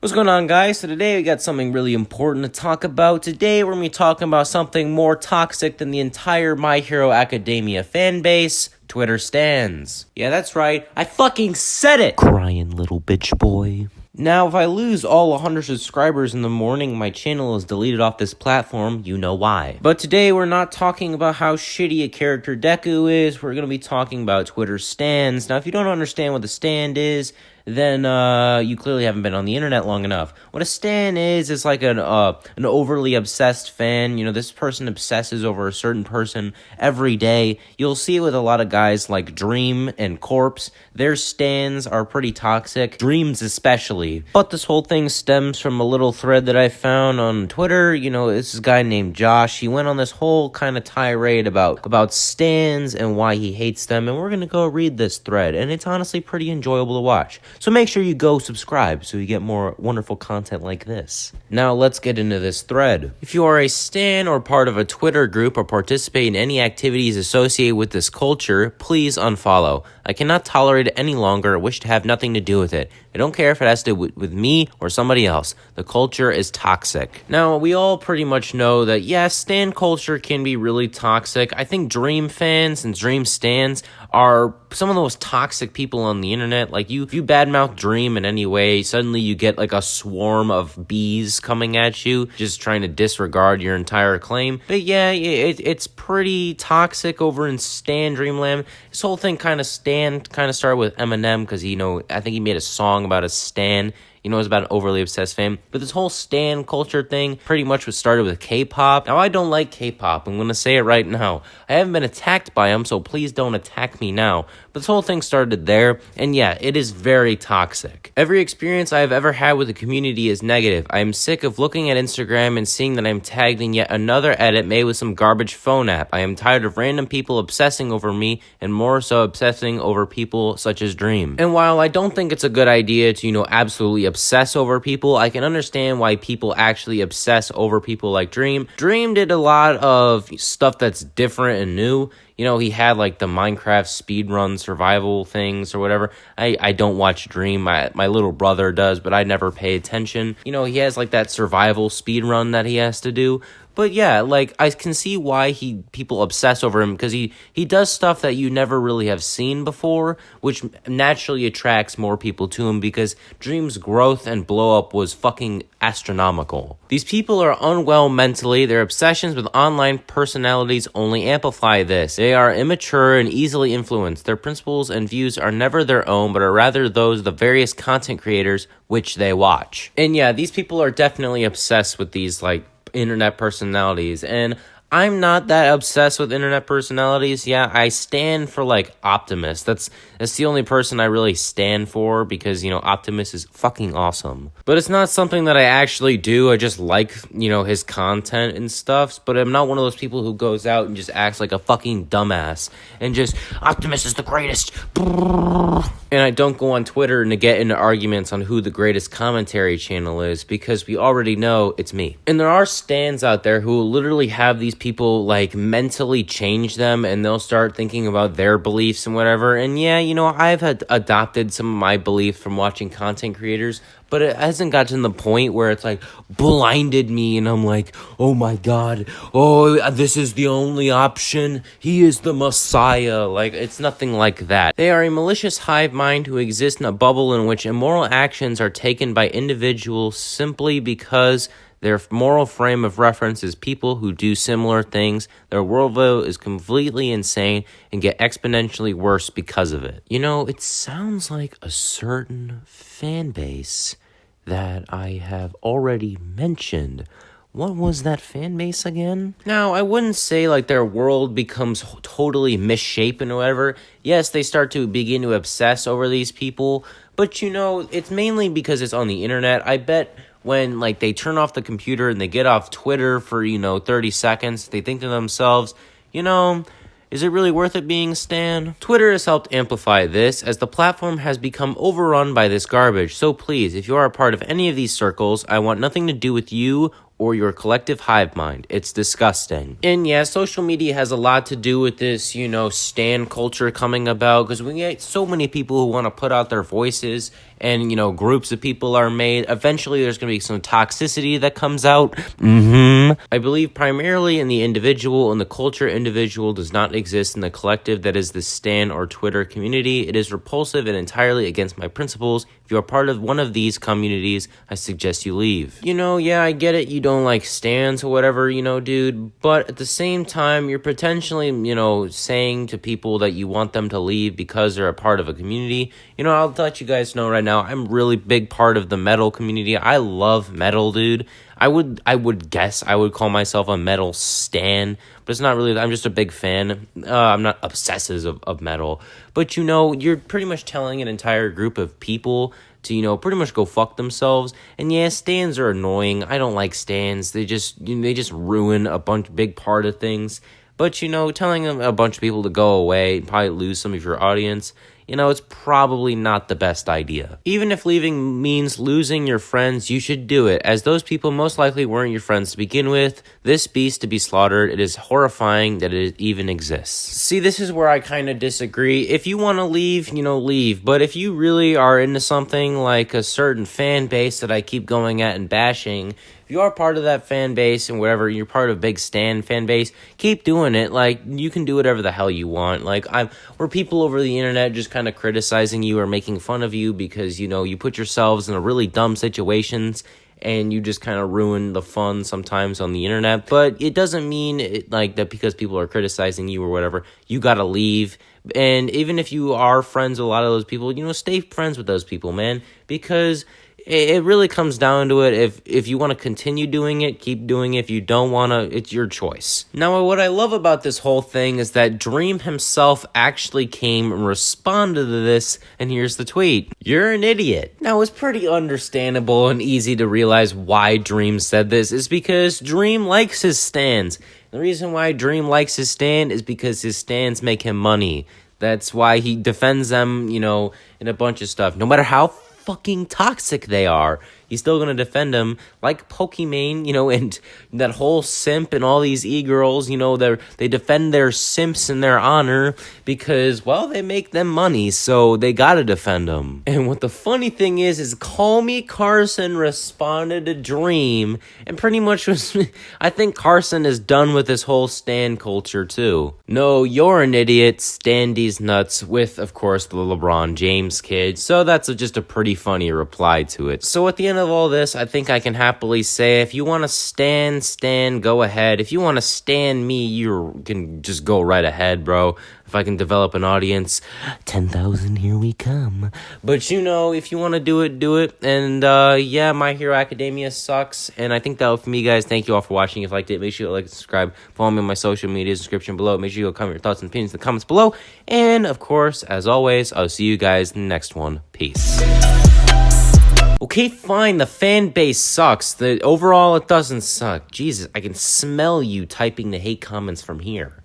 What's going on, guys? So today we got something really important to talk about. Today we're going to be talking about something more toxic than the entire My Hero Academia fan base, Twitter stans. Yeah, that's right. I fucking said it! Crying little bitch boy. Now, if I lose all 100 subscribers in the morning, my channel is deleted off this platform. You know why. But today we're not talking about how shitty a character Deku is. We're going to be talking about Twitter stans. Now, if you don't understand what the stand is, then you clearly haven't been on the internet long enough. What a stan is like an overly obsessed fan. You know, this person obsesses over a certain person every day. You'll see it with a lot of guys like Dream and Corpse. Their stans are pretty toxic. Dreams especially. But this whole thing stems from a little thread that I found on Twitter. You know, this guy named Josh. He went on this whole kind of tirade about stans and why he hates them. And we're going to go read this thread. And it's honestly pretty enjoyable to watch. So make sure you go subscribe so you get more wonderful content like this. Now let's get into this thread. If you are a stan or part of a Twitter group or participate in any activities associated with this culture, please unfollow. I cannot tolerate it any longer or wish to have nothing to do with it. I don't care if it has to do with me or somebody else. The culture is toxic. Now, we all pretty much know that, yes, stan culture can be really toxic. I think Dream fans and Dream stans are some of the most toxic people on the internet. Like, if you badmouth Dream in any way, suddenly you get like a swarm of bees coming at you, just trying to disregard your entire claim. But yeah, it's pretty toxic over in Stan Dreamland. This whole thing kind of started with Eminem, because, you know, I think he made a song about a stan. You know, it was about an overly obsessed fan. But this whole stan culture thing pretty much was started with K-pop. Now, I don't like K-pop. I'm going to say it right now. I haven't been attacked by them, so please don't attack me now. But this whole thing started there, and yeah, it is very toxic. Every experience I have ever had with the community is negative. I am sick of looking at Instagram and seeing that I'm tagged in yet another edit made with some garbage phone app. I am tired of random people obsessing over me, and more so obsessing over people such as Dream. And while I don't think it's a good idea to, you know, absolutely obsess over people, I can understand why people actually obsess over people like Dream. Dream did a lot of stuff that's different and new. You know, he had like the Minecraft speedrun survival things or whatever. I don't watch Dream. My little brother does, but I never pay attention. You know, he has like that survival speedrun that he has to do. But yeah, like, I can see why people obsess over him, because he does stuff that you never really have seen before, which naturally attracts more people to him, because Dream's growth and blow up was fucking astronomical. These people are unwell mentally. Their obsessions with online personalities only amplify this. They are immature and easily influenced. Their principles and views are never their own, but are rather those of the various content creators which they watch. And yeah, these people are definitely obsessed with these, like, internet personalities, and I'm not that obsessed with internet personalities. Yeah, I stand for, like, Optimus. That's the only person I really stand for, because, you know, Optimus is fucking awesome. But it's not something that I actually do. I just like, you know, his content and stuff, but I'm not one of those people who goes out and just acts like a fucking dumbass and just, Optimus is the greatest. And I don't go on Twitter and to get into arguments on who the greatest commentary channel is, because we already know it's me. And there are stans out there who will literally have these people, like, mentally change them, and they'll start thinking about their beliefs and whatever. And yeah, you know, I've adopted some of my beliefs from watching content creators, but it hasn't gotten to the point where it's like blinded me and I'm like, oh my god, oh, this is the only option, he is the messiah. Like, it's nothing like that. They are a malicious hive mind who exist in a bubble in which immoral actions are taken by individuals simply because their moral frame of reference is people who do similar things. Their worldview is completely insane and get exponentially worse because of it. You know, it sounds like a certain fan base that I have already mentioned. What was that fan base again? Now, I wouldn't say like their world becomes totally misshapen or whatever. Yes, they start to begin to obsess over these people, but, you know, it's mainly because it's on the internet. I bet when, like, they turn off the computer and they get off Twitter for, you know, 30 seconds, they think to themselves, you know, is it really worth it being a stan? Twitter has helped amplify this, as the platform has become overrun by this garbage. So please, if you are a part of any of these circles, I want nothing to do with you or your collective hive mind. It's disgusting. And yeah, social media has a lot to do with this, stan culture coming about, because we get so many people who want to put out their voices, and, groups of people are made. Eventually, there's going to be some toxicity that comes out. I believe primarily in the individual, and the culture individual does not exist in the collective that is the stan or Twitter community. It is repulsive and entirely against my principles. If you are part of one of these communities, I suggest you leave. Yeah, I get it. You don't like stans or whatever, dude. But at the same time, you're potentially, saying to people that you want them to leave because they're a part of a community. I'll let you guys know right now, I'm really big part of the metal community. I love metal, dude. I would guess I would call myself a metal stan, but it's not really. I'm just a big fan. I'm not obsessive of metal, but you're pretty much telling an entire group of people to pretty much go fuck themselves. And yeah, stans are annoying. I don't like stans. They just ruin a big part of things. But telling a bunch of people to go away, probably lose some of your audience. It's probably not the best idea. Even if leaving means losing your friends, you should do it, as those people most likely weren't your friends to begin with. This beast to be slaughtered, it is horrifying that it even exists. See, this is where I kind of disagree. If you want to leave, leave. But if you really are into something like a certain fan base that I keep going at and bashing, if you are part of that fan base and whatever, you're part of a big stan fan base, keep doing it. Like, you can do whatever the hell you want. Like, where people over the internet just kind of criticizing you or making fun of you because, you put yourselves in a really dumb situations and you just kind of ruin the fun sometimes on the internet. But it doesn't mean that because people are criticizing you or whatever, you gotta leave. And even if you are friends with a lot of those people, stay friends with those people, man, because it really comes down to it. If you want to continue doing it, keep doing it. If you don't want to, it's your choice. Now, what I love about this whole thing is that Dream himself actually came and responded to this, and here's the tweet. You're an idiot. Now, it's pretty understandable and easy to realize why Dream said this is because Dream likes his stans. The reason why Dream likes his stan is because his stans make him money. That's why he defends them, in a bunch of stuff. No matter how fucking toxic they are, he's still gonna defend them, like Pokimane, and that whole simp and all these e-girls, they defend their simps in their honor because, well, they make them money, so they gotta defend them. And what the funny thing is Call Me Carson responded to Dream, and pretty much was, I think Carson is done with this whole stan culture too. No, you're an idiot, stan these nuts, with, of course, the LeBron James kid, so that's just a pretty funny reply to it. So at the end of all this, I think I can happily say, if you want to stan, go ahead. If you want to stan me, you can just go right ahead, bro. If I can develop an audience, 10,000, here we come. But if you want to do it, do it. And yeah, My Hero Academia sucks. And I think that was for me, guys. Thank you all for watching. If you liked it, make sure you like and subscribe. Follow me on my social media description below. Make sure you go comment your thoughts and opinions in the comments below. And of course, as always, I'll see you guys in the next one. Peace. Okay, fine, the fan base sucks. Overall, it doesn't suck. Jesus, I can smell you typing the hate comments from here.